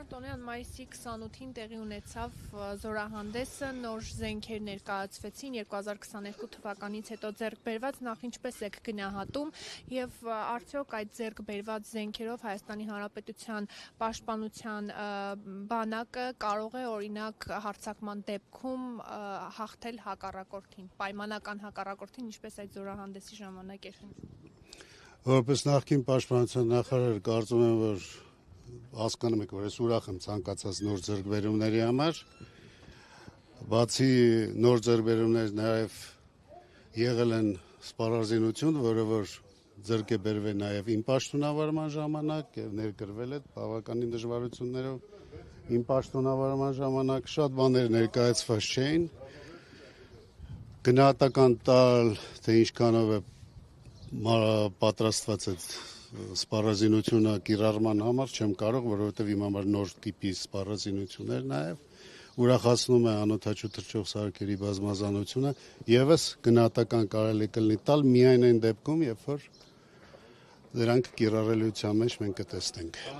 Տոնյան մայիսի 28-ին տեղի ունեցավ զորահանդեսը, նոր զենքեր ներկայացվեցին 2022 թվականից հետո ձեռք բերված, նախ ինչպես եք գնահատում եւ արդյոք այդ ձեռք բերված զենքերով Հայաստանի Հանրապետության պաշտպանության բանակը կարող է օրինակ հարձակման դեպքում հաղթել հակառակորդին, պայմանական հակառակորդին, ինչպես այդ զորահանդեսի ժամանակ էր։ Որպես նախկին պաշտպանության նախարար կարծում եմ, որ հասկանում եք, որ ես ուրախ եմ ցանկացած նոր ձեռքբերումների համար, բացի նոր ձեռքբերումներ նաև եղել են սպառազինություն, որը որ ձեռք է բերվել նաև իմ պաշտոնավարման ժամանակ եւ ներկրվել է բավականին դժվարություններով իմ պաշտոնավարման ժամանակ, շատ բաներ ներկայացված չէին, գնահատական տալ, թե ինչքանով է պատրաստված այդ սպառազինությունը կիրառման համար չեմ կարող, որովհետև իմ համար նոր տիպի սպառազինություններ նաև ուրախացնում է անօդաչու թռչող սարքերի բազմազանությունը, եւս գնահատական կարելի կլինի տալ միայն այն դեպքում, երբ որ դրանք կիրառելիության մեջ մենք կտեսնենք։